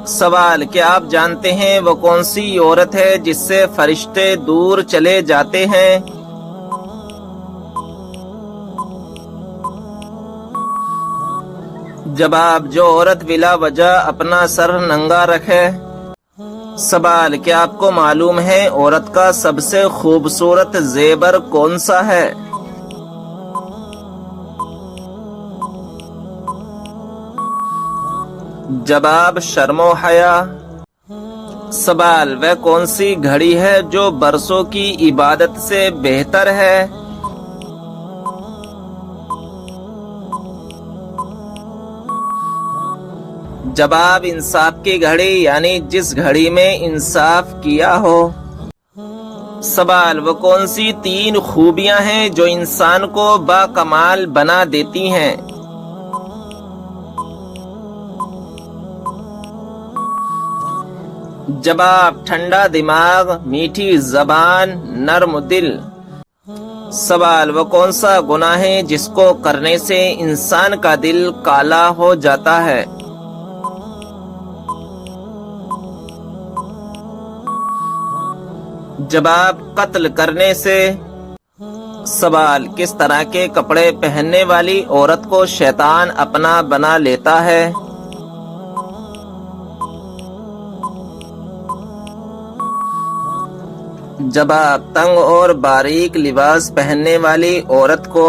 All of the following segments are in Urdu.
سوال: کیا آپ جانتے ہیں وہ کون سی عورت ہے جس سے فرشتے دور چلے جاتے ہیں؟ جواب: جو عورت بلا وجہ اپنا سر ننگا رکھے۔ سوال: کیا آپ کو معلوم ہے عورت کا سب سے خوبصورت زیور کون سا ہے؟ جواب: شرم و حیا۔ سوال: وہ کون سی گھڑی ہے جو برسوں کی عبادت سے بہتر ہے؟ جواب: انصاف کی گھڑی، یعنی جس گھڑی میں انصاف کیا ہو۔ سوال: وہ کون سی 3 خوبیاں ہیں جو انسان کو باکمال بنا دیتی ہیں؟ جواب: ٹھنڈا دماغ، میٹھی زبان، نرم دل۔ سوال: وہ کون سا گناہ ہے جس کو کرنے سے انسان کا دل کالا ہو جاتا ہے؟ جواب: قتل کرنے سے۔ سوال: کس طرح کے کپڑے پہننے والی عورت کو شیطان اپنا بنا لیتا ہے؟ جواب: تنگ اور باریک لباس پہننے والی عورت کو۔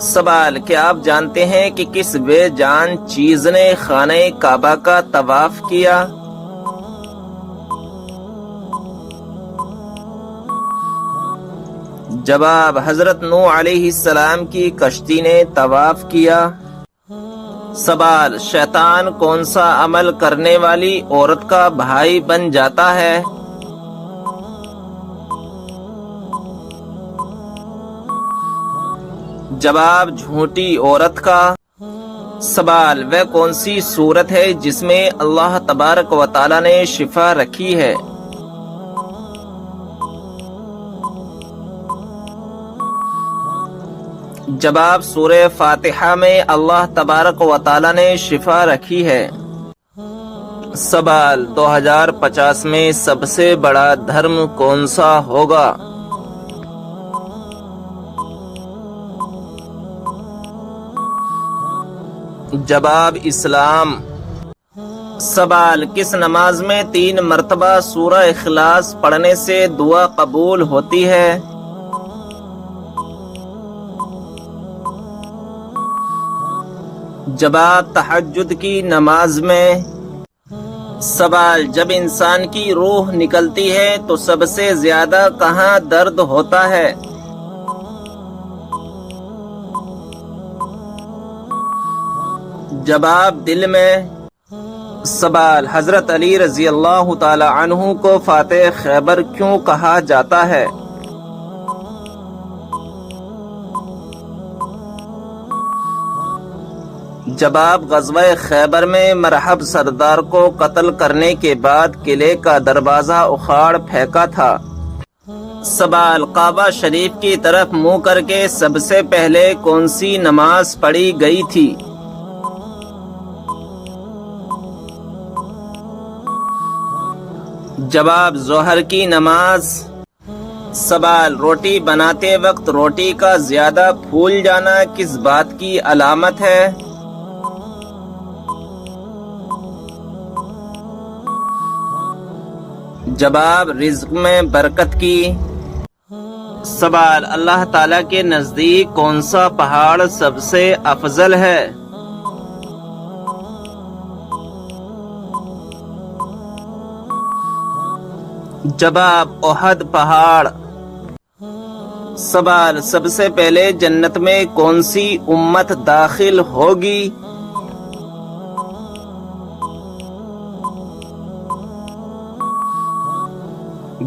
سوال: کیا آپ جانتے ہیں کہ کس بے جان چیز نے خانہ کعبہ کا طواف کیا؟ جواب: حضرت نوح علیہ السلام کی کشتی نے طواف کیا۔ سوال: شیطان کون سا عمل کرنے والی عورت کا بھائی بن جاتا ہے؟ جواب: جھوٹی عورت کا۔ سوال: وہ کون سی صورت ہے جس میں اللہ تبارک و تعالی نے شفا رکھی ہے؟ جواب: سورہ فاتحہ میں اللہ تبارک و تعالی نے شفا رکھی ہے۔ سوال: 2050 میں سب سے بڑا دھرم کون سا ہوگا؟ جواب: اسلام۔ سوال: کس نماز میں 3 مرتبہ سورہ اخلاص پڑھنے سے دعا قبول ہوتی ہے؟ جواب: تہجد کی نماز میں۔ سوال: جب انسان کی روح نکلتی ہے تو سب سے زیادہ کہاں درد ہوتا ہے؟ جواب: دل میں۔ سوال: حضرت علی رضی اللہ تعالی عنہ کو فاتح خیبر کیوں کہا جاتا ہے؟ جواب: غزوہ خیبر میں مرحب سردار کو قتل کرنے کے بعد قلعے کا دروازہ اکھاڑ پھینکا تھا۔ سوال: کعبہ شریف کی طرف منہ کر کے سب سے پہلے کون سی نماز پڑھی گئی تھی؟ جواب: ظہر کی نماز۔ سوال: روٹی بناتے وقت روٹی کا زیادہ پھول جانا کس بات کی علامت ہے؟ جواب: رزق میں برکت کی۔ سوال: اللہ تعالیٰ کے نزدیک کون سا پہاڑ سب سے افضل ہے؟ جواب: احد پہاڑ۔ سوال: سب سے پہلے جنت میں کون سی امت داخل ہوگی؟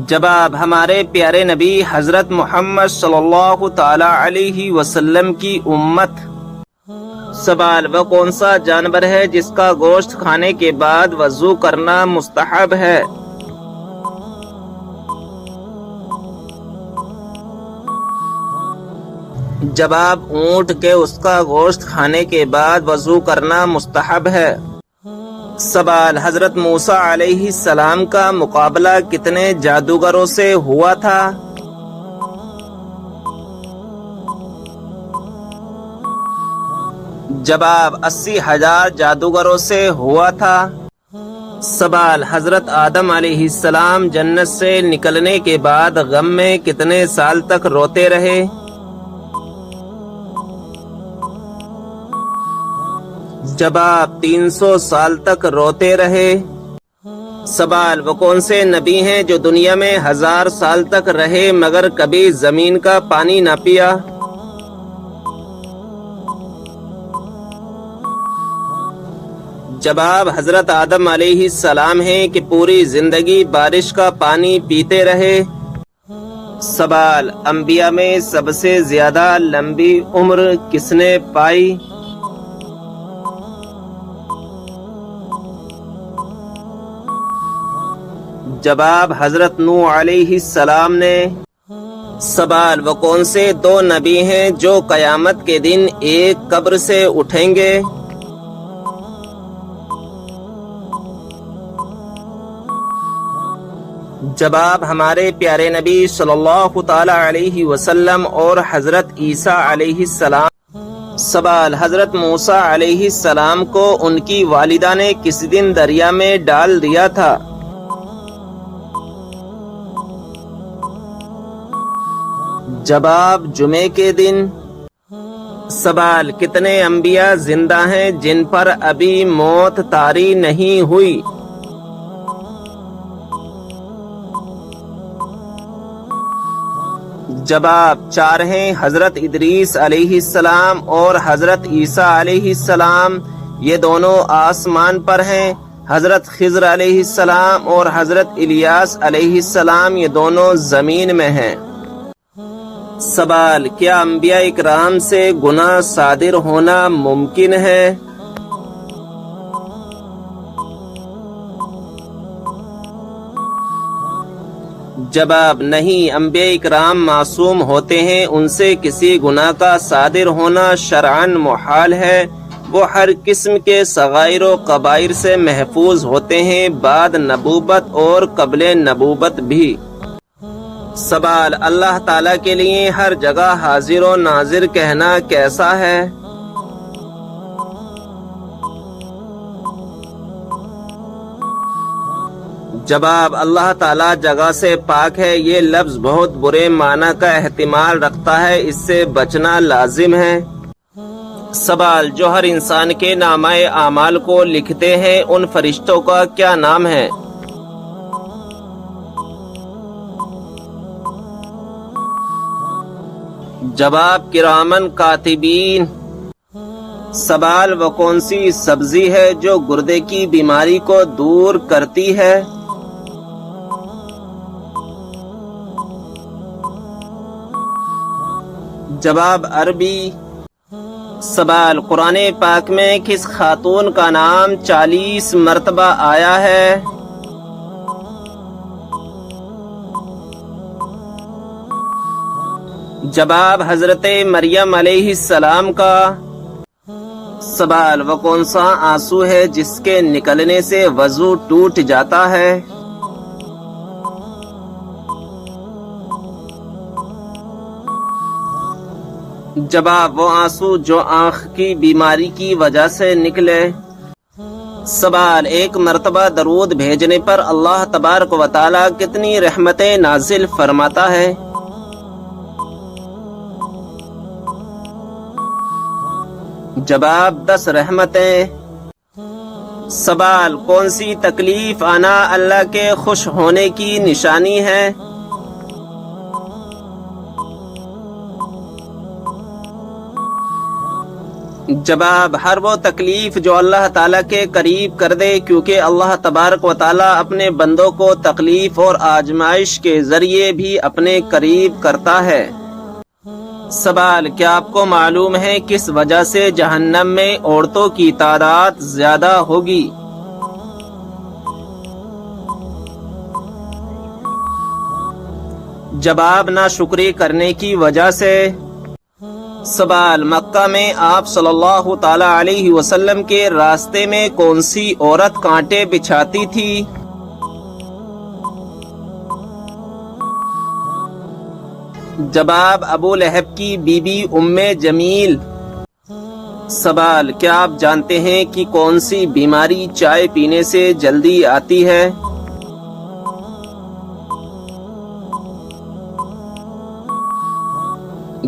جواب: ہمارے پیارے نبی حضرت محمد صلی اللہ تعالی علیہ وسلم کی امت۔ سوال: وہ کون سا جانور ہے جس کا گوشت کھانے کے بعد وضو کرنا مستحب ہے؟ جواب: اونٹ کے اس کا گوشت کھانے کے بعد وضو کرنا مستحب ہے۔ سوال: حضرت موسیٰ علیہ السلام کا مقابلہ کتنے جادوگروں سے ہوا تھا؟ جواب: 80,000 جادوگروں سے ہوا تھا۔ سوال: حضرت آدم علیہ السلام جنت سے نکلنے کے بعد غم میں کتنے سال تک روتے رہے؟ جواب: 300 سال تک روتے رہے۔ سوال: وہ کون سے نبی ہیں جو دنیا میں 1000 سال تک رہے مگر کبھی زمین کا پانی نہ پیا؟ جواب: حضرت آدم علیہ السلام ہیں کہ پوری زندگی بارش کا پانی پیتے رہے۔ سوال: انبیاء میں سب سے زیادہ لمبی عمر کس نے پائی؟ جواب: حضرت نوح علیہ السلام نے۔ سوال: وہ کون سے 2 نبی ہیں جو قیامت کے دن ایک قبر سے اٹھیں گے؟ جواب: ہمارے پیارے نبی صلی اللہ تعالی علیہ وسلم اور حضرت عیسیٰ علیہ السلام۔ سوال: حضرت موسیٰ علیہ السلام کو ان کی والدہ نے کس دن دریا میں ڈال دیا تھا؟ جواب: جمعے کے دن۔ سوال: کتنے انبیاء زندہ ہیں جن پر ابھی موت طاری نہیں ہوئی؟ جواب: 4 ہیں، حضرت ادریس علیہ السلام اور حضرت عیسیٰ علیہ السلام، یہ دونوں آسمان پر ہیں۔ حضرت خضر علیہ السلام اور حضرت الیاس علیہ السلام، یہ دونوں زمین میں ہیں۔ سوال: کیا انبیاء اکرام سے گناہ صادر ہونا ممکن ہے؟ جواب: نہیں، انبیاء اکرام معصوم ہوتے ہیں، ان سے کسی گناہ کا صادر ہونا شرعاً محال ہے۔ وہ ہر قسم کے صغائر و کبائر سے محفوظ ہوتے ہیں، بعد نبوت اور قبل نبوت بھی۔ سوال: اللہ تعالیٰ کے لیے ہر جگہ حاضر و ناظر کہنا کیسا ہے؟ جواب: اللہ تعالیٰ جگہ سے پاک ہے، یہ لفظ بہت برے معنی کا احتمال رکھتا ہے، اس سے بچنا لازم ہے۔ سوال: جو ہر انسان کے نامہ اعمال کو لکھتے ہیں ان فرشتوں کا کیا نام ہے؟ جواب: کرامن کاتبین۔ سوال: وہ کون سی سبزی ہے جو گردے کی بیماری کو دور کرتی ہے؟ جواب: عربی۔ سوال: قرآن پاک میں کس خاتون کا نام 40 مرتبہ آیا ہے؟ جواب: حضرت مریم علیہ السلام کا۔ سوال: وہ کون سا آنسو ہے جس کے نکلنے سے وضو ٹوٹ جاتا ہے؟ جواب: وہ آنسو جو آنکھ کی بیماری کی وجہ سے نکلے۔ سوال: ایک مرتبہ درود بھیجنے پر اللہ تبارک و تعالی کتنی رحمتیں نازل فرماتا ہے؟ جواب: 10 رحمتیں۔ سوال: کون سی تکلیف آنا اللہ کے خوش ہونے کی نشانی ہے؟ جواب: ہر وہ تکلیف جو اللہ تعالیٰ کے قریب کر دے، کیونکہ اللہ تبارک و تعالیٰ اپنے بندوں کو تکلیف اور آزمائش کے ذریعے بھی اپنے قریب کرتا ہے۔ سوال: کیا آپ کو معلوم ہے کس وجہ سے جہنم میں عورتوں کی تعداد زیادہ ہوگی؟ جواب: ناشکری کرنے کی وجہ سے۔ سوال، مکہ میں آپ صلی اللہ تعالی علیہ وسلم کے راستے میں کون سی عورت کانٹے بچھاتی تھی؟ جواب، ابو لہب کی بیوی ام جمیل۔ سوال، کیا آپ جانتے ہیں کہ کون سی بیماری چائے پینے سے جلدی آتی ہے؟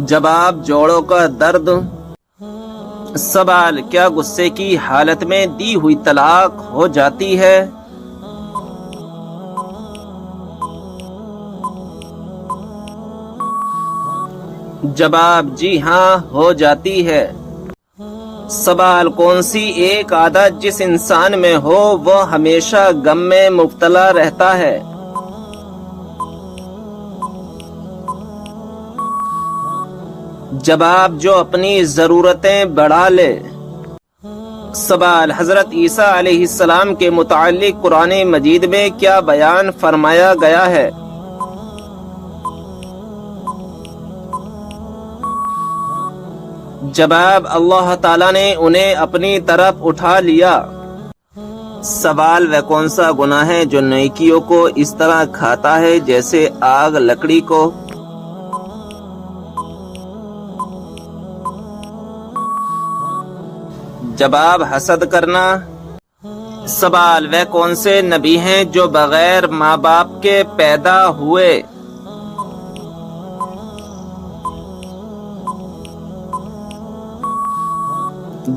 جواب، جوڑوں کا درد۔ سوال، کیا غصے کی حالت میں دی ہوئی طلاق ہو جاتی ہے؟ جواب، جی ہاں، ہو جاتی ہے۔ سوال، کون سی ایک عادت جس انسان میں ہو وہ ہمیشہ غم میں مبتلا رہتا ہے؟ جواب، جو اپنی ضرورتیں بڑھا لے۔ سوال، حضرت عیسیٰ علیہ السلام کے متعلق قرآن مجید میں کیا بیان فرمایا گیا ہے؟ جواب، اللہ تعالیٰ نے انہیں اپنی طرف اٹھا لیا۔ سوال، وہ کون سا گناہ ہے جو نیکیوں کو اس طرح کھاتا ہے جیسے آگ لکڑی کو؟ جواب، حسد کرنا۔ سوال، وہ کون سے نبی ہیں جو بغیر ماں باپ کے پیدا ہوئے؟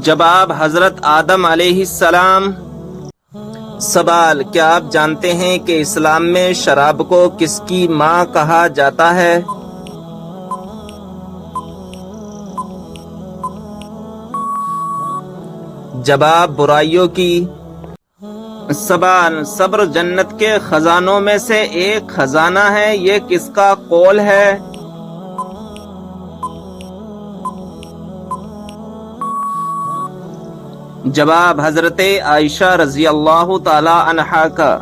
جواب، حضرت آدم علیہ السلام۔ سوال، کیا آپ جانتے ہیں کہ اسلام میں شراب کو کس کی ماں کہا جاتا ہے؟ جواب، برائیوں کی۔ سوال، صبر جنت کے خزانوں میں سے ایک خزانہ ہے، یہ کس کا قول ہے؟ جواب، حضرت عائشہ رضی اللہ تعالی عنہا کا۔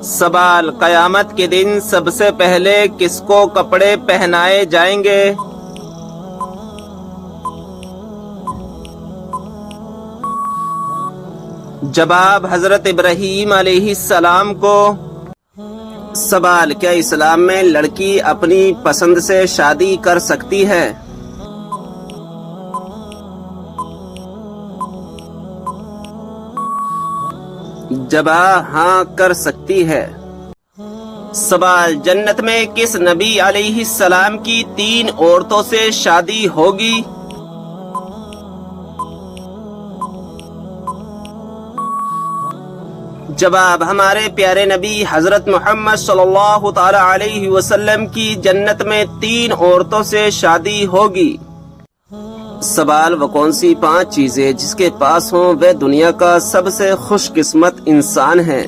سوال، قیامت کے دن سب سے پہلے کس کو کپڑے پہنائے جائیں گے؟ جواب، حضرت ابراہیم علیہ السلام کو۔ سوال، کیا اسلام میں لڑکی اپنی پسند سے شادی کر سکتی ہے؟ جواب، ہاں، کر سکتی ہے۔ سوال، جنت میں کس نبی علیہ السلام کی 3 عورتوں سے شادی ہوگی؟ جواب، ہمارے پیارے نبی حضرت محمد صلی اللہ تعالی علیہ وسلم کی جنت میں 3 عورتوں سے شادی ہوگی۔ سوال، وہ کون سی 5 چیزیں جس کے پاس ہوں وہ دنیا کا سب سے خوش قسمت انسان ہے؟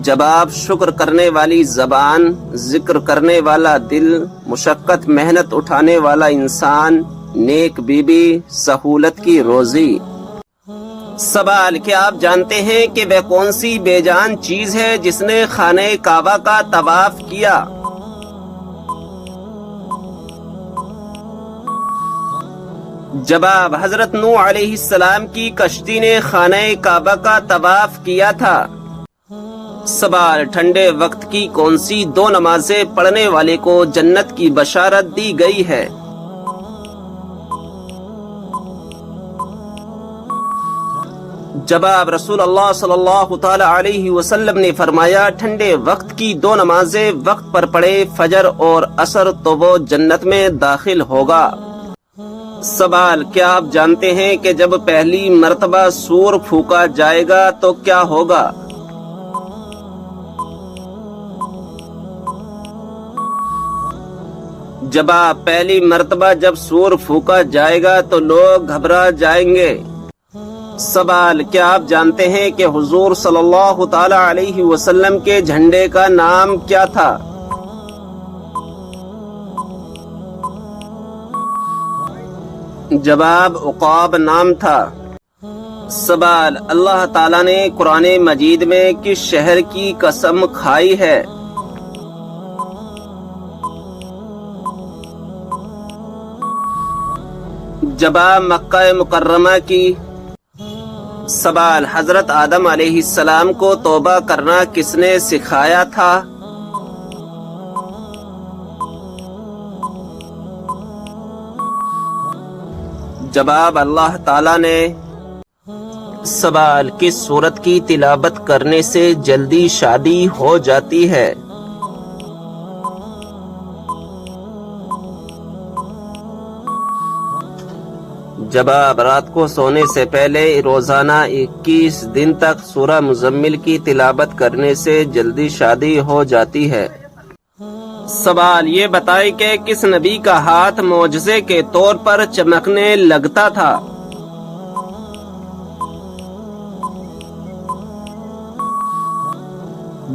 جواب، شکر کرنے والی زبان، ذکر کرنے والا دل، مشقت محنت اٹھانے والا انسان، نیک بیوی، سہولت کی روزی۔ سوال، کیا آپ جانتے ہیں کہ وہ کون سی بے جان چیز ہے جس نے خانہ کعبہ کا طواف کیا؟ جواب، حضرت نوح علیہ السلام کی کشتی نے خانہ کعبہ کا طواف کیا تھا۔ سوال، ٹھنڈے وقت کی کون سی 2 نمازیں پڑھنے والے کو جنت کی بشارت دی گئی ہے؟ جواب، رسول اللہ صلی اللہ تعالی علیہ وسلم نے فرمایا، ٹھنڈے وقت کی 2 نمازیں وقت پر پڑھے، فجر اور عصر، تو وہ جنت میں داخل ہوگا۔ سوال، کیا آپ جانتے ہیں کہ جب پہلی مرتبہ سور پھونکا جائے گا تو کیا ہوگا؟ جواب، پہلی مرتبہ جب سور پھونکا جائے گا تو لوگ گھبرا جائیں گے۔ سوال، کیا آپ جانتے ہیں کہ حضور صلی اللہ تعالی علیہ وسلم کے جھنڈے کا نام کیا تھا؟ جواب، عقاب نام تھا۔ سوال، اللہ تعالیٰ نے قرآن مجید میں کس شہر کی قسم کھائی ہے؟ جواب مکہ مکرمہ کی۔ سوال، حضرت آدم علیہ السلام کو توبہ کرنا کس نے سکھایا تھا؟ جواب، اللہ تعالیٰ نے۔ سوال، کس سورت کی تلاوت کرنے سے جلدی شادی ہو جاتی ہے؟ جواب، رات کو سونے سے پہلے روزانہ 21 دن تک سورہ مزمل کی تلاوت کرنے سے جلدی شادی ہو جاتی ہے۔ سوال، یہ بتائیں کہ کس نبی کا ہاتھ معجزے کے طور پر چمکنے لگتا تھا؟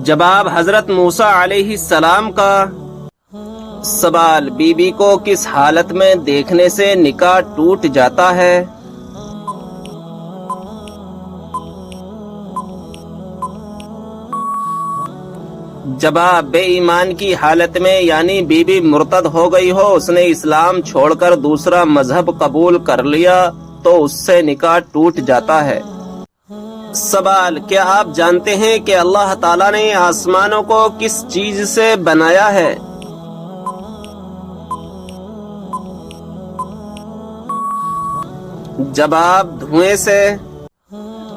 جواب، حضرت موسیٰ علیہ السلام کا۔ سوال، بیوی کو کس حالت میں دیکھنے سے نکاح ٹوٹ جاتا ہے؟ جواب، بے ایمان کی حالت میں، یعنی بیوی مرتد ہو گئی ہو، اس نے اسلام چھوڑ کر دوسرا مذہب قبول کر لیا تو اس سے نکاح ٹوٹ جاتا ہے۔ سوال، کیا آپ جانتے ہیں کہ اللہ تعالیٰ نے آسمانوں کو کس چیز سے بنایا ہے؟ جواب، دھوئیں سے۔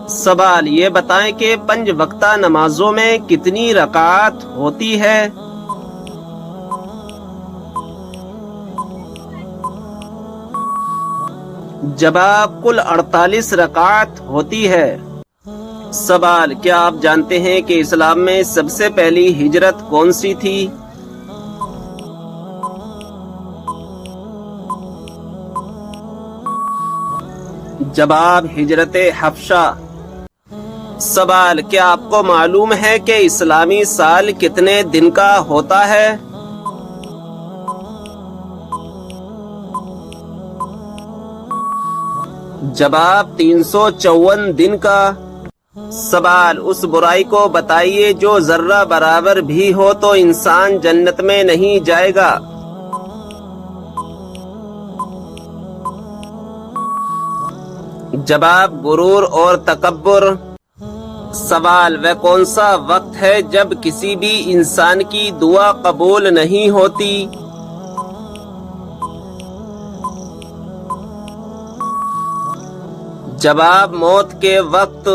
سوال، یہ بتائیں کہ 5 وقتہ نمازوں میں کتنی رکعات ہوتی ہے؟ جواب، کل 48 رکعات ہوتی ہے۔ سوال، کیا آپ جانتے ہیں کہ اسلام میں سب سے پہلی ہجرت کون سی تھی؟ جواب، ہجرت حبشہ۔ سوال، کیا آپ کو معلوم ہے کہ اسلامی سال کتنے دن کا ہوتا ہے؟ جواب، 354 دن کا۔ سوال، اس برائی کو بتائیے جو ذرہ برابر بھی ہو تو انسان جنت میں نہیں جائے گا۔ جواب، غرور اور تکبر۔ سوال، وہ کون سا وقت ہے جب کسی بھی انسان کی دعا قبول نہیں ہوتی؟ جواب، موت کے وقت۔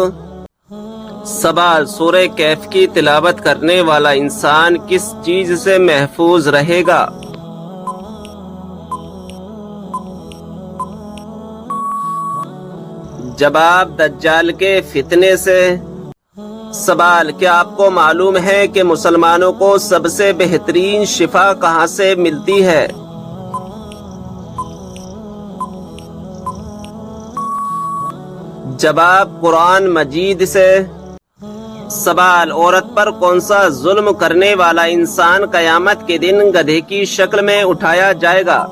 سوال، سورہ کہف کی تلاوت کرنے والا انسان کس چیز سے محفوظ رہے گا؟ جواب، دجال کے فتنے سے۔ سوال، کیا آپ کو معلوم ہے کہ مسلمانوں کو سب سے بہترین شفا کہاں سے ملتی ہے؟ جواب، قرآن مجید سے۔ سوال، عورت پر کون سا ظلم کرنے والا انسان قیامت کے دن گدھے کی شکل میں اٹھایا جائے گا؟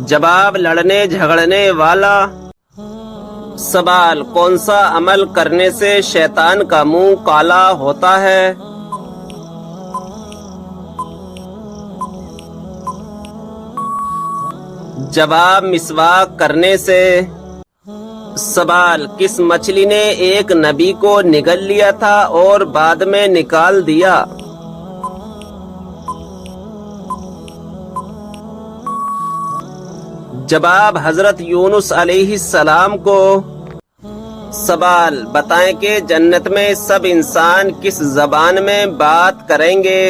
جواب، لڑنے جھگڑنے والا۔ سوال، کون سا عمل کرنے سے شیطان کا منہ کالا ہوتا ہے؟ جواب، مسواک کرنے سے۔ سوال، کس مچھلی نے ایک نبی کو نگل لیا تھا اور بعد میں نکال دیا؟ جواب، حضرت یونس علیہ السلام کو۔ سوال، بتائیں کہ جنت میں سب انسان کس زبان میں بات کریں گے؟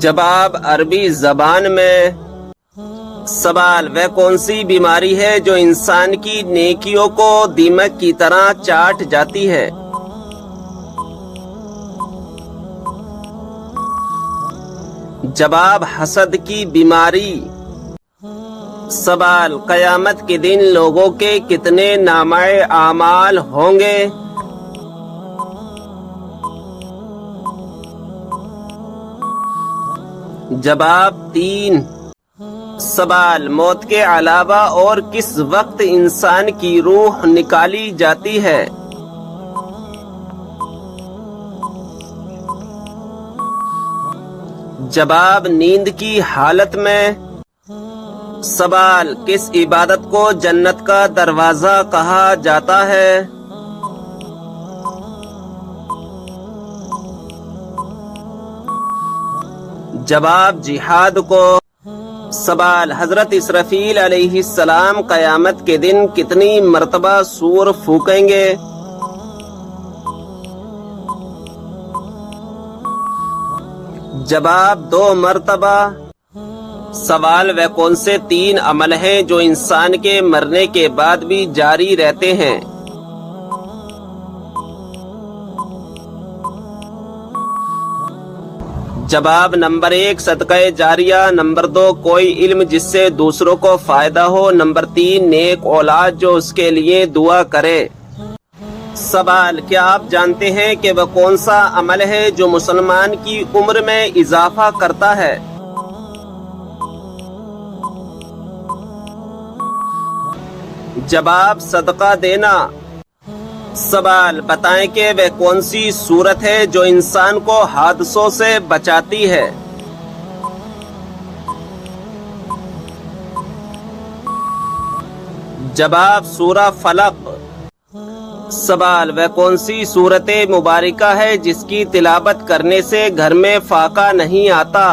جواب، عربی زبان میں۔ سوال، وہ کون سی بیماری ہے جو انسان کی نیکیوں کو دیمک کی طرح چاٹ جاتی ہے؟ جواب، حسد کی بیماری۔ سوال، قیامت کے دن لوگوں کے کتنے نامہ اعمال ہوں گے؟ جواب، 3۔ سوال، موت کے علاوہ اور کس وقت انسان کی روح نکالی جاتی ہے؟ جواب نیند کی حالت میں۔ سوال کس عبادت کو جنت کا دروازہ کہا جاتا ہے؟ جواب جہاد کو۔ سوال حضرت اسرافیل علیہ السلام قیامت کے دن کتنی مرتبہ سور پھونکیں گے؟ جواب 2 مرتبہ۔ سوال وہ کون سے 3 عمل ہیں جو انسان کے مرنے کے بعد بھی جاری رہتے ہیں؟ جواب نمبر 1 صدقہ جاریہ، نمبر 2 کوئی علم جس سے دوسروں کو فائدہ ہو، نمبر 3 نیک اولاد جو اس کے لیے دعا کرے۔ سوال کیا آپ جانتے ہیں کہ وہ کون سا عمل ہے جو مسلمان کی عمر میں اضافہ کرتا ہے؟ جواب صدقہ دینا۔ سوال بتائیں کہ وہ کون سی صورت ہے جو انسان کو حادثوں سے بچاتی ہے؟ جواب سورہ فلق۔ سوال وہ کون سی سورت مبارکہ ہے جس کی تلاوت کرنے سے گھر میں فاقہ نہیں آتا؟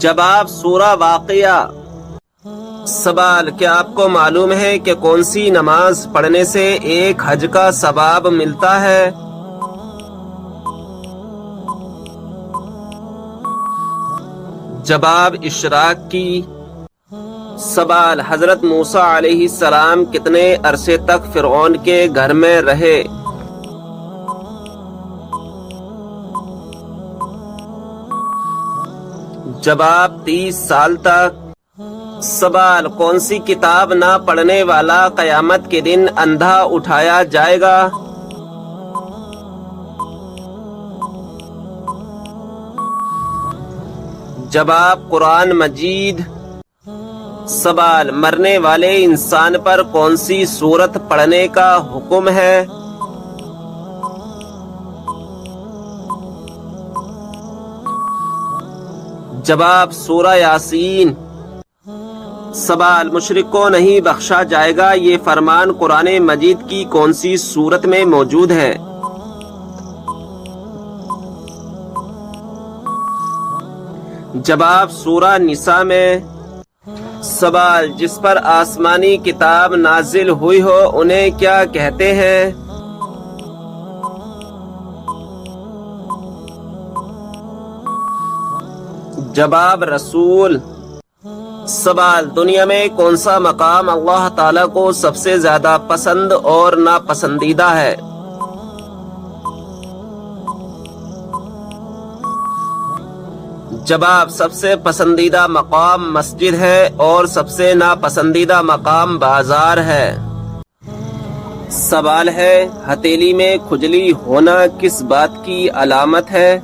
جواب سورہ واقعہ۔ سوال کیا آپ کو معلوم ہے کہ کون سی نماز پڑھنے سے 1 حج کا ثواب ملتا ہے؟ جواب اشراق کی۔ سوال حضرت موسیٰ علیہ السلام کتنے عرصے تک فرعون کے گھر میں رہے؟ جواب 30 سال تک۔ سوال کون سی کتاب نہ پڑھنے والا قیامت کے دن اندھا اٹھایا جائے گا؟ جواب قرآن مجید۔ سوال مرنے والے انسان پر کون سی سورت پڑھنے کا حکم ہے؟ جواب سورہ یاسین۔ سوال مشرک کو نہیں بخشا جائے گا، یہ فرمان قرآن مجید کی کون سی سورت میں موجود ہے؟ جواب سورہ نساء میں۔ سوال جس پر آسمانی کتاب نازل ہوئی ہو انہیں کیا کہتے ہیں؟ جواب رسول۔ سوال دنیا میں کون سا مقام اللہ تعالیٰ کو سب سے زیادہ پسند اور ناپسندیدہ ہے؟ جواب سب سے پسندیدہ مقام مسجد ہے اور سب سے ناپسندیدہ مقام بازار ہے۔ سوال ہے ہتھیلی میں کھجلی ہونا کس بات کی علامت ہے؟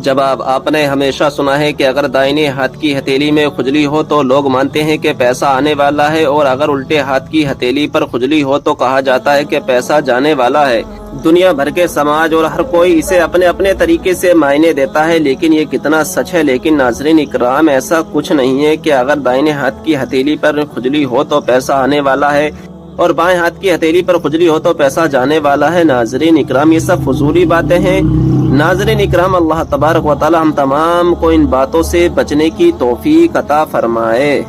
جواب آپ نے ہمیشہ سنا ہے کہ اگر دائیں ہاتھ کی ہتھیلی میں کھجلی ہو تو لوگ مانتے ہیں کہ پیسہ آنے والا ہے، اور اگر الٹے ہاتھ کی ہتھیلی پر کھجلی ہو تو کہا جاتا ہے کہ پیسہ جانے والا ہے۔ دنیا بھر کے سماج اور ہر کوئی اسے اپنے اپنے طریقے سے معنی دیتا ہے، لیکن یہ کتنا سچ ہے؟ لیکن ناظرین اکرام ایسا کچھ نہیں ہے کہ اگر دائیں ہاتھ کی ہتھیلی پر کھجلی ہو تو پیسہ آنے والا ہے اور بائیں ہاتھ کی ہتھیلی پر کھجلی ہو تو پیسہ جانے والا ہے۔ ناظرین اکرام یہ سب فضولی باتیں ہیں۔ ناظرین اکرام اللہ تبارک و تعالی ہم تمام کو ان باتوں سے بچنے کی توفیق عطا فرمائے۔